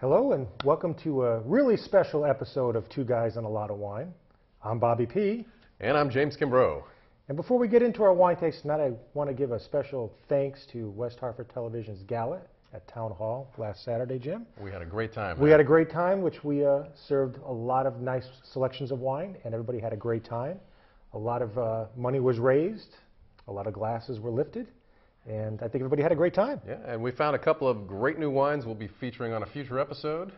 Hello and welcome to a really special episode of Two Guys and a Lot of Wine. I'm Bobby P. And I'm James Kimbrough. And before we get into our wine taste tonight, I want to give a special thanks to West Hartford Television's gala at Town Hall last Saturday, Jim. We had a great time. We had a great time, which we served a lot of nice selections of wine, and everybody had a great time. A lot of money was raised, a lot of glasses were lifted, and I think everybody had a great time. Yeah, and we found a couple of great new wines we'll be featuring on a future episode.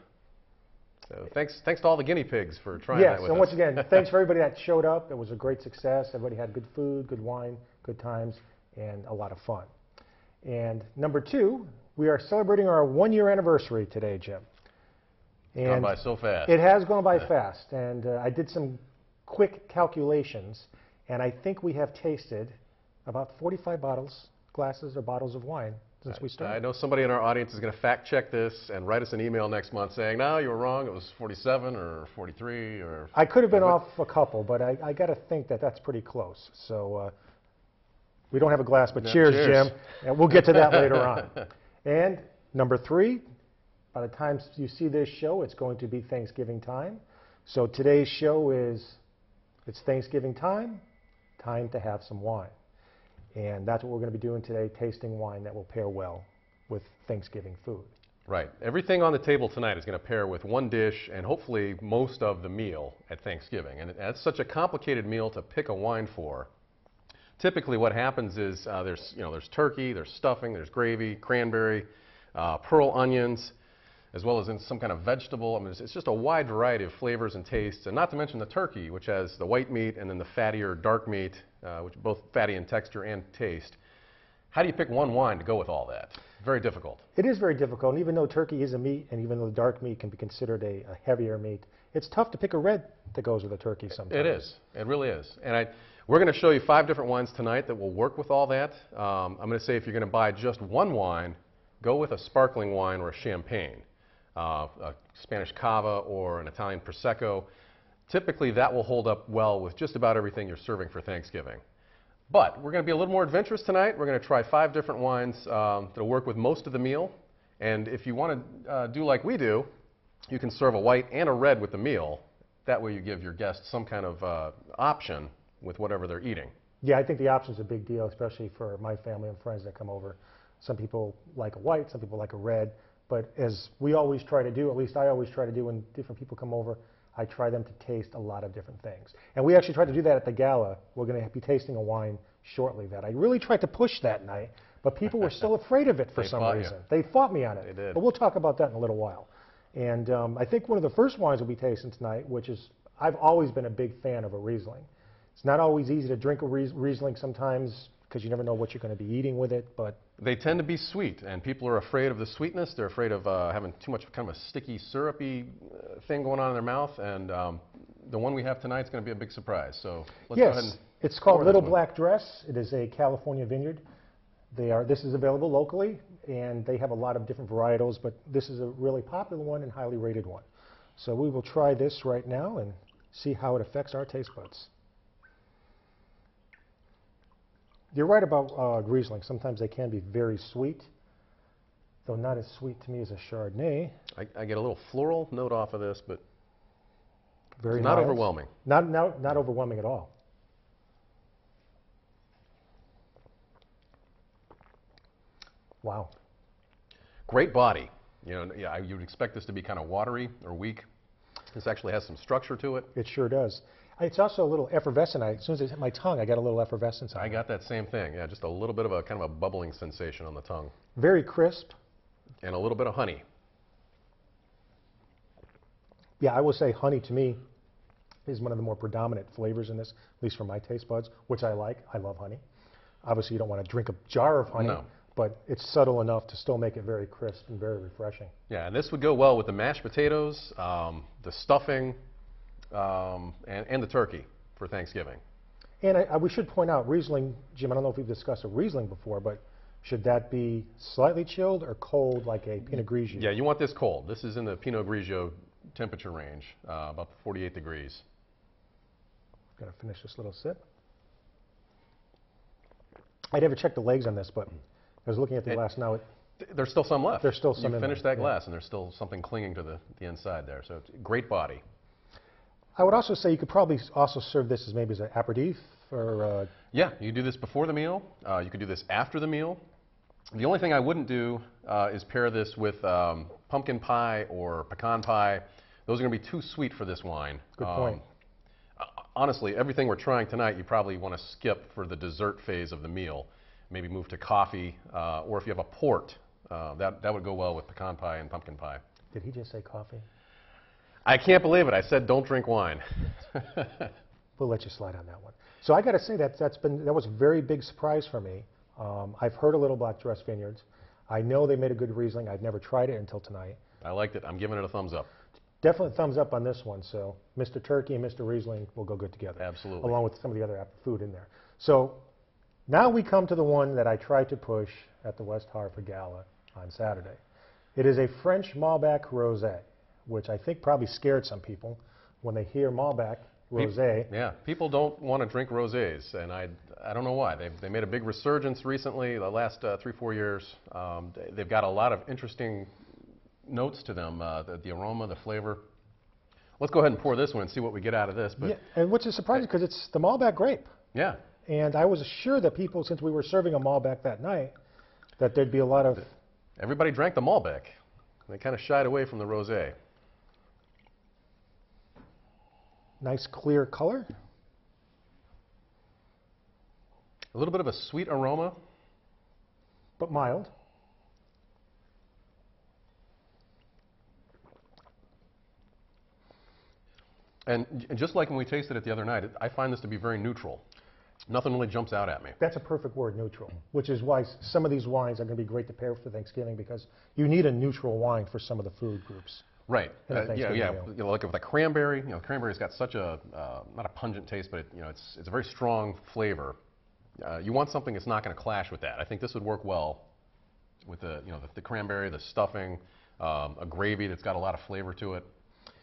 So thanks to all the guinea pigs for trying that with us. Yes, and once again, thanks for everybody that showed up. It was a great success. Everybody had good food, good wine, good times, and a lot of fun. And number two, we are celebrating our 1-year anniversary today, Jim. And gone by so fast. It has gone by fast, and I did some quick calculations, and I think we have tasted about 45 glasses or bottles of wine since we started. I know somebody in our audience is going to fact check this and write us an email next month saying, no, you were wrong, it was 47 or 43 or... I could have been off a couple, but I got to think that that's pretty close. So we don't have a glass, but cheers, Jim. And we'll get to that later on. And number three, by the time you see this show, it's going to be Thanksgiving time. So today's show it's Thanksgiving time to have some wine. And that's what we're going to be doing today, tasting wine that will pair well with Thanksgiving food. Right. Everything on the table tonight is going to pair with one dish and hopefully most of the meal at Thanksgiving. And it's such a complicated meal to pick a wine for. Typically what happens is there's turkey, there's stuffing, there's gravy, cranberry, pearl onions, as well as in some kind of vegetable. I mean, it's just a wide variety of flavors and tastes, and not to mention the turkey, which has the white meat and then the fattier dark meat, which are both fatty in texture and taste. How do you pick one wine to go with all that? Very difficult. It is very difficult, and even though turkey is a meat, and even though the dark meat can be considered a heavier meat, it's tough to pick a red that goes with a turkey sometimes. It is. It really is. And we're going to show you 5 different wines tonight that will work with all that. I'm going to say if you're going to buy just one wine, go with a sparkling wine or a champagne. A Spanish cava or an Italian prosecco. Typically that will hold up well with just about everything you're serving for Thanksgiving. But we're going to be a little more adventurous tonight. We're going to try 5 different wines that'll work with most of the meal. And if you want to do like we do, you can serve a white and a red with the meal. That way you give your guests some kind of option with whatever they're eating. Yeah, I think the option's a big deal, especially for my family and friends that come over. Some people like a white, some people like a red. But as we always try to do, at least I always try to do when different people come over, I try them to taste a lot of different things. And we actually tried to do that at the gala. We're going to be tasting a wine shortly that I really tried to push that night, but people were still afraid of it for some reason. They fought me on it. They did. But we'll talk about that in a little while. And I think one of the first wines we'll be tasting tonight, which is, I've always been a big fan of a Riesling. It's not always easy to drink a Riesling sometimes because you never know what you're going to be eating with it, but... They tend to be sweet, and people are afraid of the sweetness. They're afraid of having too much kind of a sticky, syrupy thing going on in their mouth, and the one we have tonight is going to be a big surprise. So let's go ahead and... It's called Little Black Dress. It is a California vineyard. This is available locally, and they have a lot of different varietals, but this is a really popular one and highly rated one. So we will try this right now and see how it affects our taste buds. You're right about Riesling. Sometimes they can be very sweet, though not as sweet to me as a Chardonnay. I get a little floral note off of this, but very not mild. overwhelming. Not overwhelming at all. Wow. Great body. Yeah, you would expect this to be kind of watery or weak. This actually has some structure to it. It sure does. It's also a little effervescent. As soon as it hit my tongue, I got a little effervescence on it. I got that same thing. Yeah, just a little bit of a kind of a bubbling sensation on the tongue. Very crisp. And a little bit of honey. Yeah, I will say honey to me is one of the more predominant flavors in this, at least for my taste buds, which I like. I love honey. Obviously, you don't want to drink a jar of honey. No. But it's subtle enough to still make it very crisp and very refreshing. Yeah, and this would go well with the mashed potatoes, the stuffing, and the turkey for Thanksgiving. And we should point out, Riesling, Jim, I don't know if we've discussed a Riesling before, but should that be slightly chilled or cold like a Pinot Grigio? Yeah, you want this cold. This is in the Pinot Grigio temperature range, about 48 degrees. Got to finish this little sip. I never checked the legs on this, but I was looking at the glass now. There's still some left. There's still some. You finish that glass, and there's still something clinging to the inside there. So it's a great body. I would also say you could probably also serve this as maybe as an aperitif or. Yeah, you do this before the meal. You could do this after the meal. The only thing I wouldn't do is pair this with pumpkin pie or pecan pie. Those are going to be too sweet for this wine. Good point. Honestly, everything we're trying tonight, you probably want to skip for the dessert phase of the meal. Maybe move to coffee, or if you have a port, that would go well with pecan pie and pumpkin pie. Did he just say coffee? I can't believe it. I said don't drink wine. We'll let you slide on that one. So I got to say that was a very big surprise for me. I've heard of Little Black Dress Vineyards. I know they made a good Riesling. I'd never tried it until tonight. I liked it. I'm giving it a thumbs up. Definitely thumbs up on this one. So Mr. Turkey and Mr. Riesling will go good together. Absolutely. Along with some of the other food in there. So now we come to the one that I tried to push at the West Hartford Gala on Saturday. It is a French Malbec Rosé, which I think probably scared some people when they hear Malbec Rosé. Yeah, people don't want to drink rosés, and I don't know why. They made a big resurgence recently, the last 3-4 years. They've got a lot of interesting notes to them, the aroma, the flavor. Let's go ahead and pour this one and see what we get out of this. But yeah, and which is surprising because it's the Malbec grape. Yeah. And I was sure that people, since we were serving a Malbec that night, that there'd be a lot of... Everybody drank the Malbec. They kind of shied away from the rosé. Nice clear color. A little bit of a sweet aroma. But mild. And just like when we tasted it the other night, I find this to be very neutral. Nothing really jumps out at me. That's a perfect word, neutral, which is why some of these wines are going to be great to pair for Thanksgiving because you need a neutral wine for some of the food groups. Right. Yeah. Meal. You know, like with the cranberry, cranberry's got such a not a pungent taste, but it's a very strong flavor. You want something that's not going to clash with that. I think this would work well with the cranberry, the stuffing, a gravy that's got a lot of flavor to it.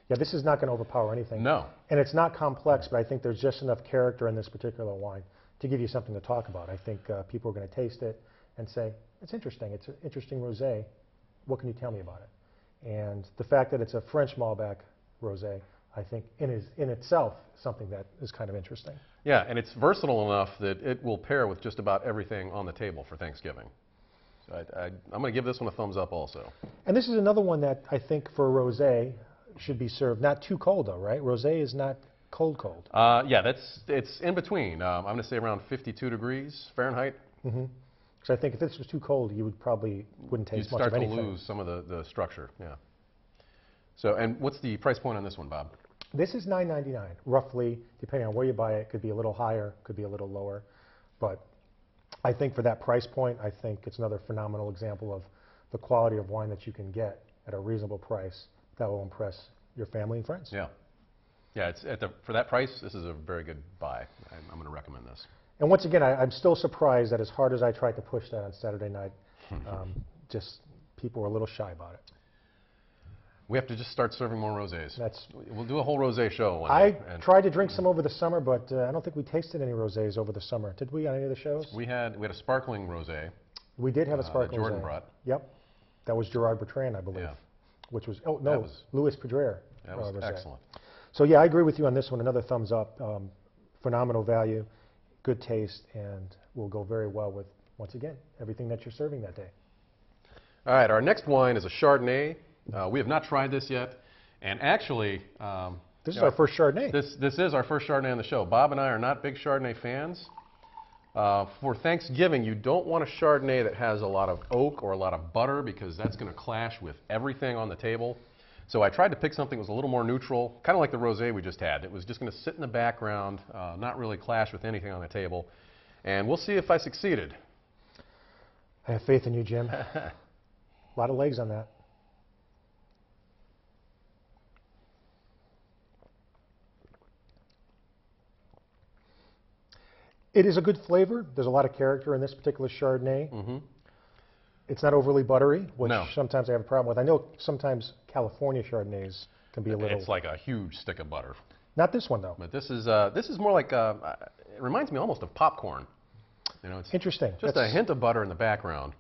Yeah, this is not going to overpower anything. No. And it's not complex, but I think there's just enough character in this particular wine to give you something to talk about. I think people are going to taste it and say, it's interesting. It's an interesting rosé. What can you tell me about it? And the fact that it's a French Malbec rosé, I think in itself something that is kind of interesting. Yeah, and it's versatile enough that it will pair with just about everything on the table for Thanksgiving. So I'm going to give this one a thumbs up also. And this is another one that I think for rosé should be served not too cold though, right? Rosé is not cold. Yeah, it's in between. I'm going to say around 52 degrees Fahrenheit. Mm-hmm. So I think if this was too cold, you wouldn't taste much of anything. You'd start to lose some of the structure, yeah. So, and what's the price point on this one, Bob? This is $9.99, roughly, depending on where you buy it. Could be a little higher, could be a little lower. But I think for that price point, I think it's another phenomenal example of the quality of wine that you can get at a reasonable price that will impress your family and friends. Yeah. Yeah, for that price, this is a very good buy. I'm going to recommend this. And once again, I'm still surprised that as hard as I tried to push that on Saturday night, just people were a little shy about it. We have to just start serving more rosés. We'll do a whole rosé show one day. I tried to drink some over the summer, but I don't think we tasted any rosés over the summer. Did we on any of the shows? We had a sparkling rosé. We did have a sparkling that Jordan rosé. brought. Yep. That was Gerard Bertrand, I believe. Yeah. Which was, Louis Pedrere. That was excellent. So yeah, I agree with you on this one. Another thumbs up. Phenomenal value, good taste, and will go very well with, once again, everything that you're serving that day. All right, our next wine is a Chardonnay. We have not tried this yet, and actually... this is our first Chardonnay. This is our first Chardonnay on the show. Bob and I are not big Chardonnay fans. For Thanksgiving, you don't want a Chardonnay that has a lot of oak or a lot of butter because that's going to clash with everything on the table. So I tried to pick something that was a little more neutral, kind of like the rosé we just had. It was just going to sit in the background, not really clash with anything on the table. And we'll see if I succeeded. I have faith in you, Jim. A lot of legs on that. It is a good flavor. There's a lot of character in this particular Chardonnay. Mm-hmm. It's not overly buttery, which no. Sometimes I have a problem with. I know sometimes California Chardonnays can be a little... It's like a huge stick of butter. Not this one, though. But this is more like, it reminds me almost of popcorn. It's interesting. Just a hint of butter in the background.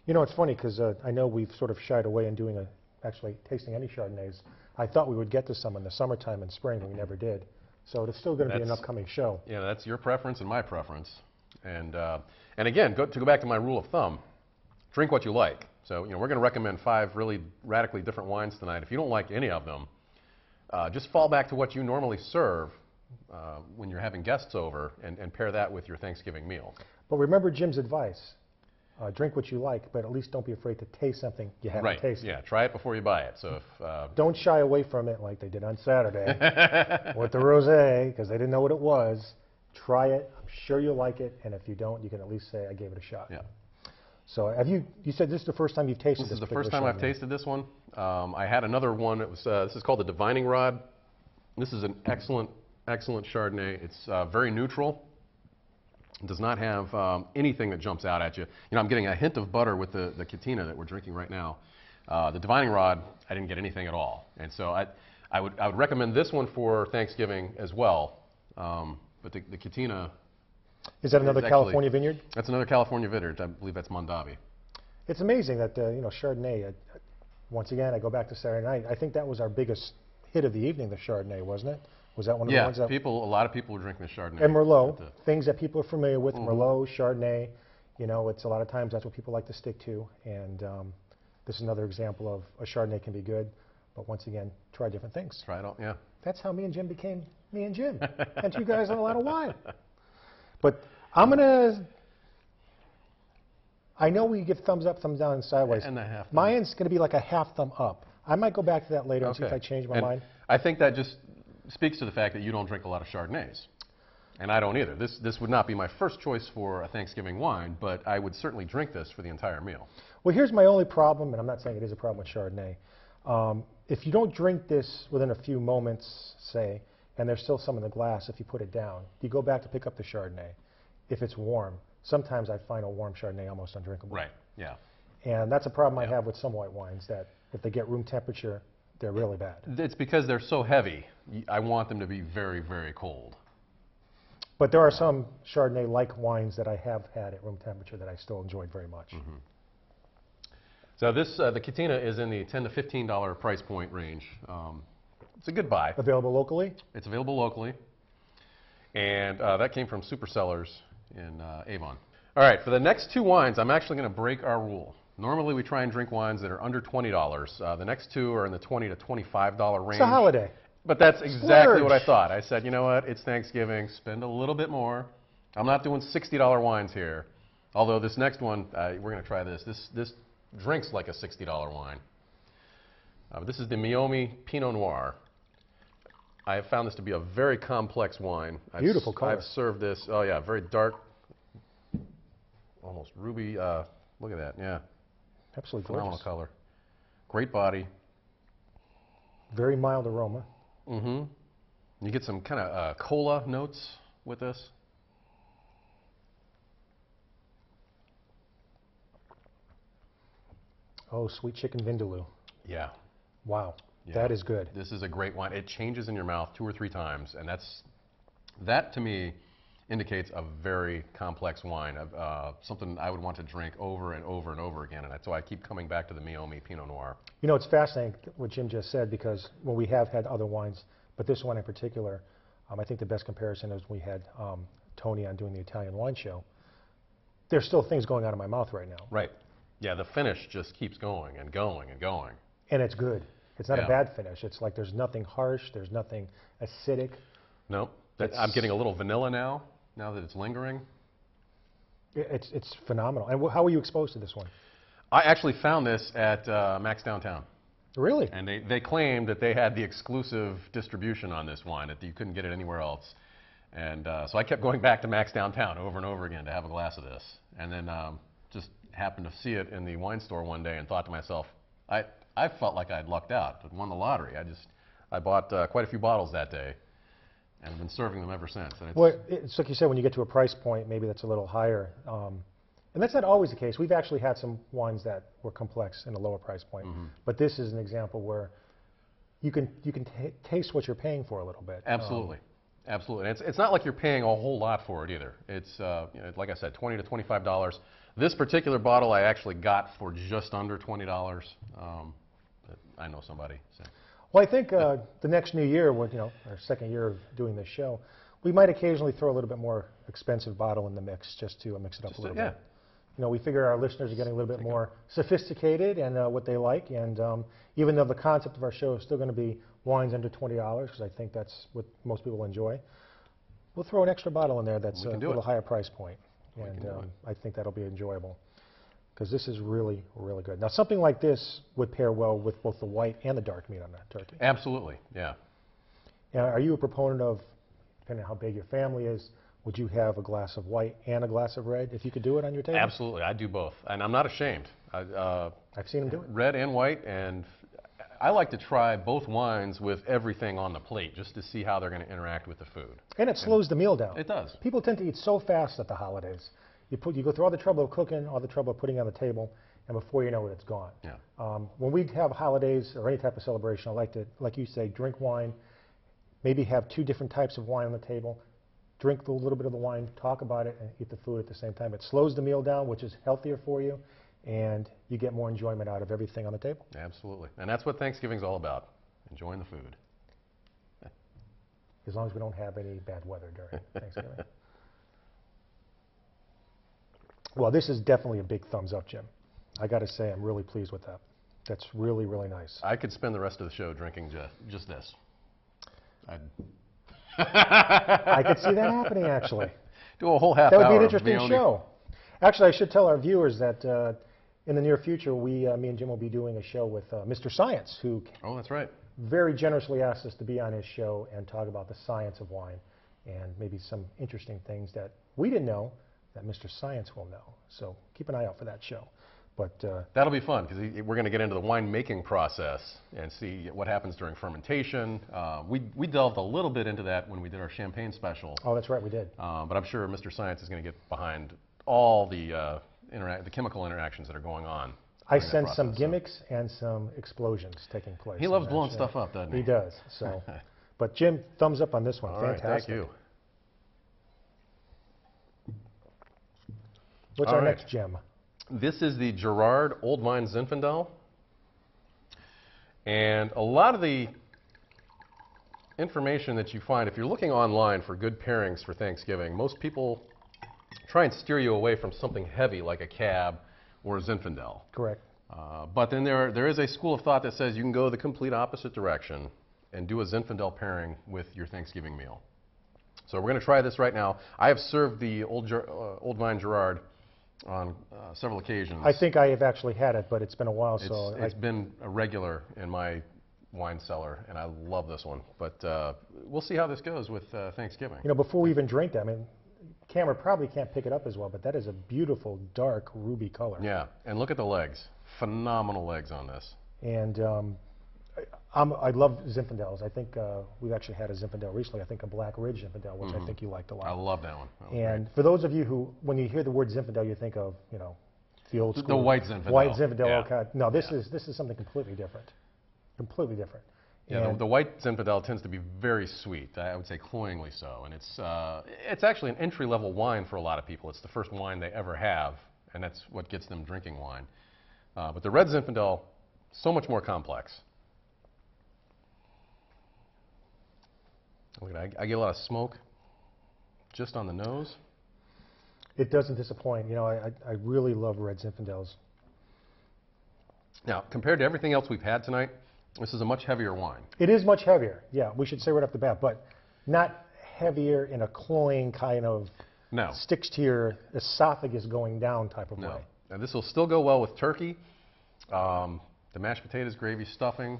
You know, it's funny because I know we've sort of shied away in doing actually tasting any Chardonnays. I thought we would get to some in the summertime and spring, but we never did. So it's still going to be an upcoming show. Yeah, that's your preference and my preference. And again, to go back to my rule of thumb, drink what you like. So, you know, we're going to recommend 5 really radically different wines tonight. If you don't like any of them, just fall back to what you normally serve when you're having guests over and pair that with your Thanksgiving meal. But remember Jim's advice. Drink what you like, but at least don't be afraid to taste something you haven't tasted. Yeah, try it before you buy it. So if don't shy away from it like they did on Saturday with the rosé, because they didn't know what it was. Try it. I'm sure you'll like it, and if you don't, you can at least say I gave it a shot. Yeah. So have you said this is the first time you've tasted this? This is the first time I've tasted this one. I had another one. It was this is called the Divining Rod. This is an excellent Chardonnay. It's very neutral. It does not have anything that jumps out at you. You know, I'm getting a hint of butter with the Catina that we're drinking right now. The Divining Rod, I didn't get anything at all. And so I would recommend this one for Thanksgiving as well. But the Catina... Is that another California vineyard? That's another California vineyard. I believe that's Mondavi. It's amazing that, you know, Chardonnay, once again, I go back to Saturday night. I think that was our biggest hit of the evening, the Chardonnay, wasn't it? Was that one of the ones that... Yeah, a lot of people were drinking the Chardonnay. And Merlot, things that people are familiar with, Merlot, Chardonnay, you know, it's a lot of times that's what people like to stick to. And this is another example of a Chardonnay can be good, but once again, try different things. Try it all, yeah. That's how me and Jim became me and Jim. And you guys on a lot of wine. But I'm going to... I know we give thumbs up, thumbs down, and sideways. And a half. Mine's going to be like a half thumb up. I might go back to that later and see if I change my mind. I think that just speaks to the fact that you don't drink a lot of Chardonnays. And I don't either. This would not be my first choice for a Thanksgiving wine, but I would certainly drink this for the entire meal. Well, here's my only problem, and I'm not saying it is a problem with Chardonnay. If you don't drink this within a few moments, say, and there's still some in the glass, if you put it down, you go back to pick up the Chardonnay. If it's warm, sometimes I find a warm Chardonnay almost undrinkable. Right, yeah. And that's a problem I have with some white wines, that if they get room temperature, they're really bad. It's because they're so heavy. I want them to be very, very cold. But there are some Chardonnay-like wines that I have had at room temperature that I still enjoyed very much. So this, the Catina is in the $10 to $15 price point range. It's a good buy. Available locally? It's available locally. And that came from Super Cellars in Avon. All right, for the next 2 wines, I'm actually going to break our rule. Normally, we try and drink wines that are under $20. The next 2 are in the $20 to $25 range. It's a holiday. But that's exactly what I thought. I said, you know what, it's Thanksgiving, spend a little bit more. I'm not doing $60 wines here. Although this next one, we're going to try this. This drinks like a $60 wine. This is the Meiomi Pinot Noir. I have found this to be a very complex wine. Beautiful color. I've served this, oh yeah, very dark, almost ruby, look at that, yeah. Absolutely Phenomenal gorgeous. color. Great body. Very mild aroma. You get some kind of cola notes with this. Oh, sweet chicken vindaloo. Yeah. Wow, Yeah. that is good. This is a great wine. It changes in your mouth 2 or 3 times, and that to me indicates a very complex wine, something I would want to drink over and over and over again, and so I keep coming back to the Meiomi Pinot Noir. You know, it's fascinating what Jim just said, because when we have had other wines, but this one in particular, I think the best comparison is we had Tony on doing the Italian wine show. There's still things going on in my mouth right now. Right. Yeah, the finish just keeps going and going and going. And it's good. It's not a bad finish. It's like there's nothing harsh, there's nothing acidic. Nope. I'm getting a little vanilla now that it's lingering. It's phenomenal. And how were you exposed to this one? I actually found this at Max Downtown. Really? And they claimed that they had the exclusive distribution on this wine, that you couldn't get it anywhere else. And so I kept going back to Max Downtown over and over again to have a glass of this. And then just happened to see it in the wine store one day and thought to myself, I felt like I'd lucked out, I'd won the lottery. I bought quite a few bottles that day, and I've been serving them ever since. And well, it's like you said, when you get to a price point, maybe that's a little higher. And that's not always the case. We've actually had some wines that were complex in a lower price point. But this is an example where you can taste what you're paying for a little bit. Absolutely. Absolutely. And it's not like you're paying a whole lot for it either. It's, like I said, $20 to $25. This particular bottle I actually got for just under $20. I know somebody. So. Well, I think the next new year, when, our second year of doing this show, we might occasionally throw a little bit more expensive bottle in the mix just to mix it up a little bit. We figure our listeners are getting a little bit more sophisticated and what they like. And even though the concept of our show is still going to be wines under $20, because I think that's what most people enjoy, we'll throw an extra bottle in there that's a little higher price point. And I think that'll be enjoyable, because this is really, really good. Now, something like this would pair well with both the white and the dark meat on that turkey. Absolutely, yeah. Now, are you a proponent of, depending on how big your family is, would you have a glass of white and a glass of red if you could do it on your table? Absolutely, I do both, and I'm not ashamed. I've seen them do it. Red and white, and I like to try both wines with everything on the plate just to see how they're going to interact with the food. And it slows the meal down. It does. People tend to eat so fast at the holidays. You go through all the trouble of cooking, all the trouble of putting it on the table, and before you know it, it's gone. Yeah. When we have holidays or any type of celebration, I like to, like you say, drink wine, maybe have 2 different types of wine on the table, drink a little bit of the wine, talk about it, and eat the food at the same time. It slows the meal down, which is healthier for you, and you get more enjoyment out of everything on the table. Absolutely. And that's what Thanksgiving's all about, enjoying the food. As long as we don't have any bad weather during Thanksgiving. Well, this is definitely a big thumbs up, Jim. I got to say, I'm really pleased with that. That's really, really nice. I could spend the rest of the show drinking just this. I could see that happening, actually. Do a whole half hour. That would be an an interesting show. Actually, I should tell our viewers that in the near future, me and Jim will be doing a show with Mr. Science, who that's right. very generously asked us to be on his show and talk about the science of wine and maybe some interesting things that we didn't know that Mr. Science will know. So keep an eye out for that show. But that'll be fun, because we're going to get into the wine-making process and see what happens during fermentation. We delved a little bit into that when we did our champagne special. Oh, that's right, we did. But I'm sure Mr. Science is going to get behind all the chemical interactions that are going on. I sense some gimmicks and some explosions taking place. He loves blowing stuff up, doesn't he? He does. So, but Jim, thumbs up on this one. All Fantastic. Right, thank you. What's our next gem? This is the Gerard Old Vine Zinfandel. And a lot of the information that you find, if you're looking online for good pairings for Thanksgiving, most people try and steer you away from something heavy like a Cab or a Zinfandel. Correct. But then there is a school of thought that says you can go the complete opposite direction and do a Zinfandel pairing with your Thanksgiving meal. So we're going to try this right now. I have served the Old Vine Gerard on several occasions. I think I have actually had it, but it's been a while. It's been a regular in my wine cellar, and I love this one. But we'll see how this goes with Thanksgiving. Before we even drink that, camera probably can't pick it up as well, but that is a beautiful, dark, ruby color. Yeah, and look at the legs. Phenomenal legs on this. And I love Zinfandels. I think we've actually had a Zinfandel recently. I think a Black Ridge Zinfandel, which I think you liked a lot. I love that one. And for those of you who, when you hear the word Zinfandel, you think of, the old school. The white Zinfandel. White Zinfandel. Yeah. Okay. No, this is something completely different. Completely different. Yeah, the white Zinfandel tends to be very sweet. I would say cloyingly so. And it's actually an entry-level wine for a lot of people. It's the first wine they ever have, and that's what gets them drinking wine. But the red Zinfandel, so much more complex. Look at that. I get a lot of smoke just on the nose. It doesn't disappoint. I really love red Zinfandels. Now, compared to everything else we've had tonight, this is a much heavier wine. It is much heavier. Yeah, we should say right off the bat, but not heavier in a cloying kind of sticks to your esophagus going down type of way. And this will still go well with turkey. The mashed potatoes, gravy, stuffing.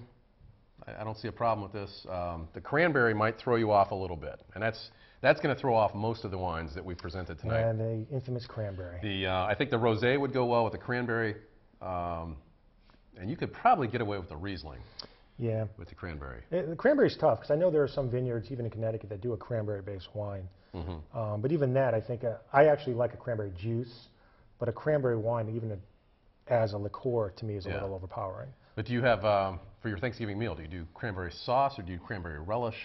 I don't see a problem with this. The cranberry might throw you off a little bit, and that's going to throw off most of the wines that we presented tonight. And the infamous cranberry. I think the rosé would go well with the cranberry, and you could probably get away with the Riesling. Yeah. With the cranberry. The cranberry's tough, because I know there are some vineyards, even in Connecticut, that do a cranberry-based wine. But even that, I think, I actually like a cranberry juice, but a cranberry wine, even as a liqueur, to me, is a little overpowering. But do you have, for your Thanksgiving meal, do you do cranberry sauce or do you do cranberry relish?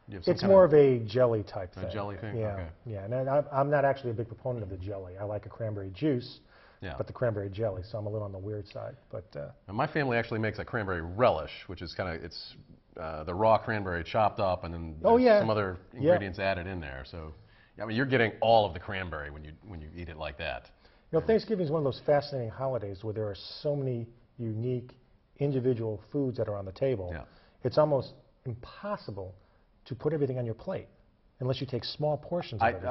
Do you have some It's kind more of a jelly type thing. A jelly thing? Yeah, Okay. yeah. And I'm not actually a big proponent of the jelly. I like a cranberry juice, Yeah. but the cranberry jelly, so I'm a little on the weird side. But And my family actually makes a cranberry relish, which is kind of, it's the raw cranberry chopped up and then there's some other ingredients added in there. So, I mean, you're getting all of the cranberry when you eat it like that. You know, Thanksgiving is one of those fascinating holidays where there are so many unique individual foods that are on the table. Yeah. It's almost impossible to put everything on your plate unless you take small portions of everything.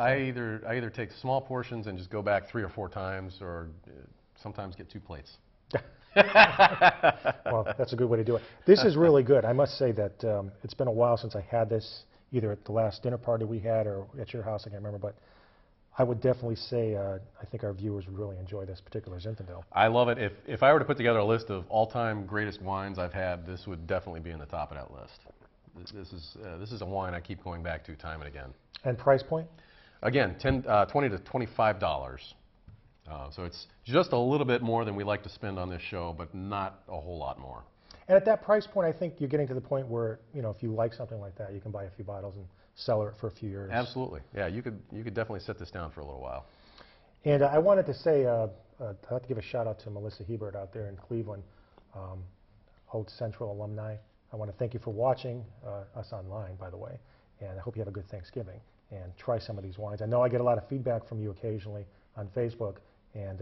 I either take small portions and just go back 3 or 4 times, or sometimes get 2 plates. Well, that's a good way to do it. This is really good. I must say that it's been a while since I had this, either at the last dinner party we had or at your house, I can't remember, but I would definitely say I think our viewers would really enjoy this particular Zinfandel. I love it. If I were to put together a list of all-time greatest wines I've had, this would definitely be in the top of that list. This is a wine I keep going back to time and again. And price point? Again, $20 to $25. So it's just a little bit more than we like to spend on this show, but not a whole lot more. And at that price point, I think you're getting to the point where, you know, if you like something like that, you can buy a few bottles and sell it for a few years. Absolutely. Yeah, you could definitely set this down for a little while. And I wanted to say, I'd like to give a shout out to Melissa Hebert out there in Cleveland, Old Central alumni. I want to thank you for watching us online, by the way, and I hope you have a good Thanksgiving and try some of these wines. I know I get a lot of feedback from you occasionally on Facebook, and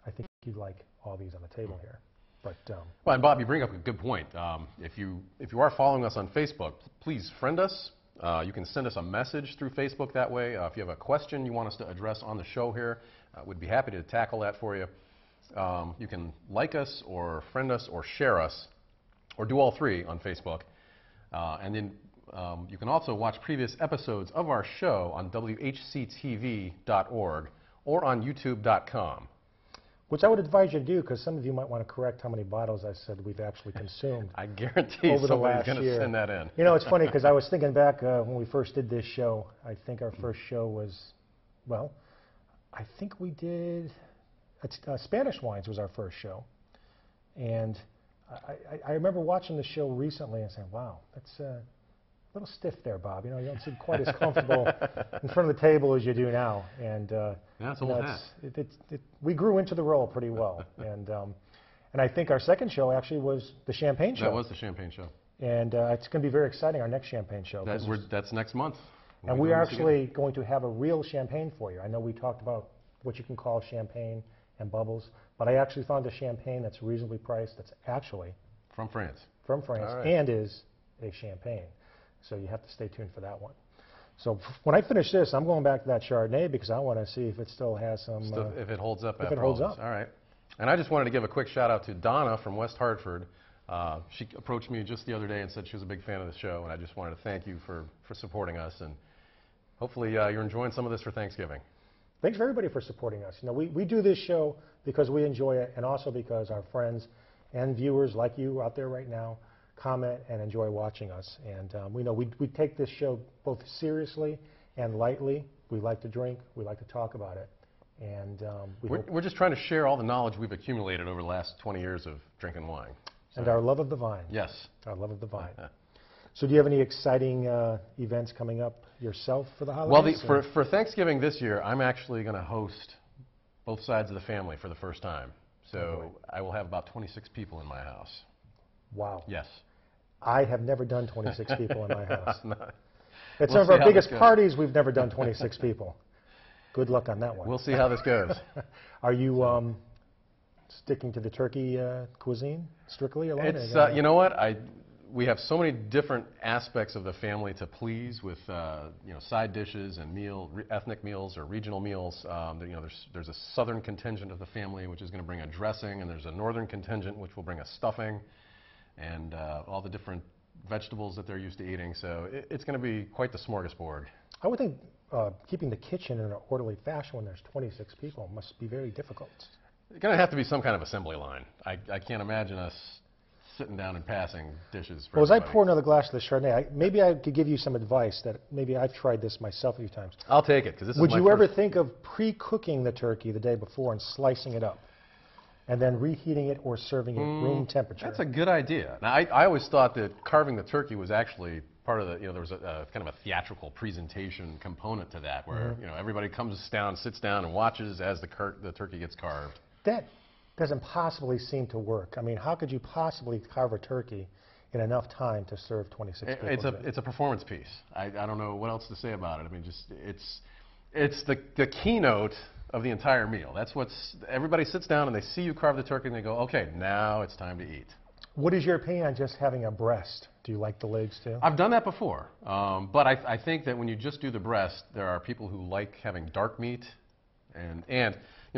I think you'd like all these on the table here. But well, and Bob, you bring up a good point. If you are following us on Facebook, please friend us. You can send us a message through Facebook that way. If you have a question you want us to address on the show here, we'd be happy to tackle that for you. You can like us or friend us or share us, or do all 3 on Facebook. And then you can also watch previous episodes of our show on WHCTV.org or on YouTube.com. Which I would advise you to do, because some of you might want to correct how many bottles I said we've actually consumed. I guarantee over somebody's going to send that in. You know, it's funny, because I was thinking back when we first did this show. I think our first show was, well, I think we did, Spanish wines was our first show. And I remember watching the show recently and saying, wow, that's a little stiff there, Bob. You know, you don't seem quite as comfortable in front of the table as you do now. And that's old hat. We grew into the role pretty well. And I think our second show actually was the champagne show. That was the champagne show. And it's going to be very exciting, our next champagne show. That's next month. And we are actually going to have a real champagne for you. I know we talked about what you can call champagne and bubbles, but I actually found a champagne that's reasonably priced, that's actually from France. From France, and is a champagne. So you have to stay tuned for that one. So when I finish this, I'm going back to that Chardonnay because I want to see if it still has some... if it holds up if after it holds all up. All right. And I just wanted to give a quick shout out to Donna from West Hartford. She approached me just the other day and said she was a big fan of the show, and I just wanted to thank you for supporting us. And hopefully you're enjoying some of this for Thanksgiving. Thanks for everybody for supporting us. You know, we do this show because we enjoy it, and also because our friends and viewers like you out there right now comment and enjoy watching us. And we know we take this show both seriously and lightly. We like to drink. We like to talk about it. And we're just trying to share all the knowledge we've accumulated over the last 20 years of drinking wine. So. And our love of the vine. Yes. Our love of the vine. So do you have any exciting events coming up yourself for the holidays? Well, for Thanksgiving this year, I'm actually going to host both sides of the family for the first time. So I will have about 26 people in my house. Wow. Yes. I have never done 26 people in my house. No. It's some of our biggest parties, we've never done 26 people. Good luck on that one. We'll see how this goes. Are you sticking to the turkey cuisine strictly alone? It's, you know what? We have so many different aspects of the family to please with you know, side dishes and ethnic meals or regional meals. You know, there's a southern contingent of the family which is going to bring a dressing, and there's a northern contingent which will bring a stuffing, and all the different vegetables that they're used to eating. So it's going to be quite the smorgasbord. I would think keeping the kitchen in an orderly fashion when there's 26 people must be very difficult. It's going to have to be some kind of assembly line. I can't imagine us sitting down and passing dishes for Well, as I everybody. pour another glass of the Chardonnay, maybe I could give you some advice that maybe I've tried this myself a few times. I'll take it, because this is Would my you first. ever think of pre-cooking the turkey the day before and slicing it up, and then reheating it or serving it room temperature? That's a good idea. Now, I always thought that carving the turkey was actually part of the, there was a kind of a theatrical presentation component to that, where everybody comes down, sits down, and watches as the turkey gets carved. That doesn't possibly seem to work. I mean, how could you possibly carve a turkey in enough time to serve 26 people? It's a performance piece. I don't know what else to say about it. I mean, it's the keynote of the entire meal. That's everybody sits down and they see you carve the turkey and they go, okay, now it's time to eat. What is your opinion on just having a breast? Do you like the legs too? I've done that before, but I think that when you just do the breast, there are people who like having dark meat, and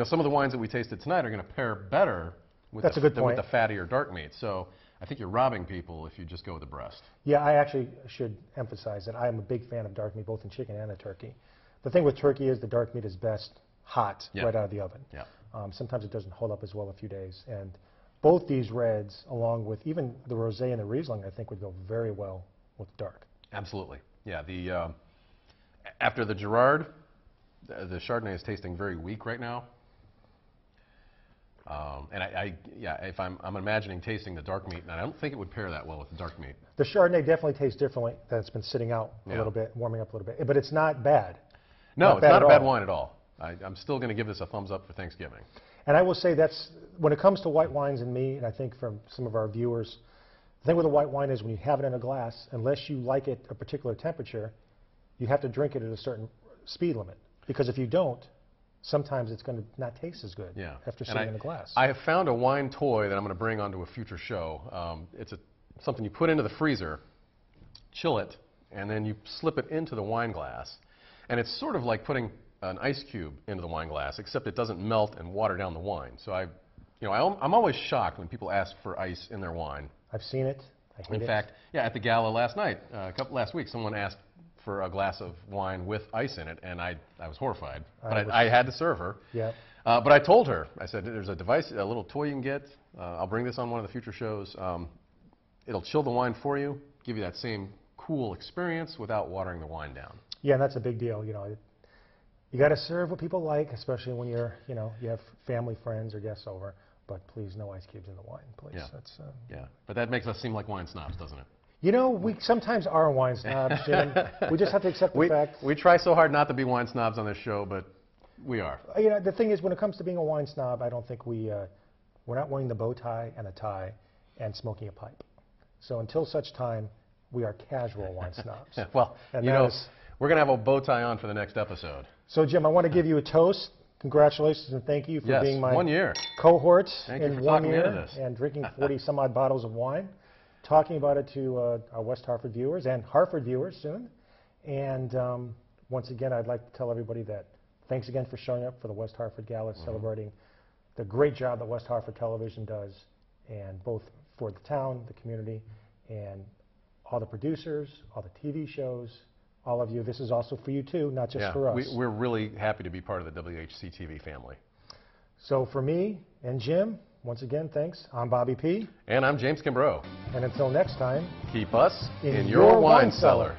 some of the wines that we tasted tonight are going to pair better with That's a good point. with the fattier dark meat. So I think you're robbing people if you just go with the breast. Yeah, I actually should emphasize that I'm a big fan of dark meat, both in chicken and in turkey. The thing with turkey is the dark meat is best hot right out of the oven. Yeah. Sometimes it doesn't hold up as well a few days. And both these reds, along with even the Rosé and the Riesling, I think would go very well with dark. Absolutely. Yeah. After the Girard, the Chardonnay is tasting very weak right now. And if I'm imagining tasting the dark meat, and I don't think it would pair that well with the dark meat. The Chardonnay definitely tastes differently. That's been sitting out a little bit, warming up a little bit, but it's not bad. No, it's not a bad wine at all. I'm still going to give this a thumbs up for Thanksgiving. And I will say that's, when it comes to white wines and me, and I think from some of our viewers, the thing with a white wine is when you have it in a glass, unless you like it a particular temperature, you have to drink it at a certain speed limit. Because if you don't, sometimes it's going to not taste as good after sitting in a glass. I have found a wine toy that I'm going to bring onto a future show. It's something you put into the freezer, chill it, and then you slip it into the wine glass. And it's sort of like putting an ice cube into the wine glass, except it doesn't melt and water down the wine. So I'm always shocked when people ask for ice in their wine. I've seen it. I hate it. In fact, at the gala last week, someone asked for a glass of wine with ice in it, and I was horrified. But I had to serve her. Yeah. But I told her, I said, there's a device, a little toy you can get. I'll bring this on one of the future shows. It'll chill the wine for you, give you that same cool experience without watering the wine down. Yeah, and that's a big deal. You got to serve what people like, especially when you have family, friends, or guests over. But please, no ice cubes in the wine, please. Yeah, but that makes us seem like wine snobs, doesn't it? We sometimes are wine snobs, Jim. We just have to accept the fact. We try so hard not to be wine snobs on this show, but we are. The thing is, when it comes to being a wine snob, I don't think we're not wearing the bow tie and a tie and smoking a pipe. So until such time, we are casual wine snobs. Well, we're going to have a bow tie on for the next episode. So, Jim, I want to give you a toast. Congratulations and thank you for being my 1 year cohort in 1 year and drinking 40-some-odd bottles of wine, talking about it to our West Hartford viewers and Hartford viewers soon. And once again, I'd like to tell everybody that thanks again for showing up for the West Hartford Gala, celebrating the great job that West Hartford Television does, and both for the town, the community, and all the producers, all the TV shows, all of you. This is also for you too, not just for us. We're really happy to be part of the WHC-TV family. So for me and Jim, once again, thanks. I'm Bobby P. And I'm James Kimbrough. And until next time, keep us in your wine cellar.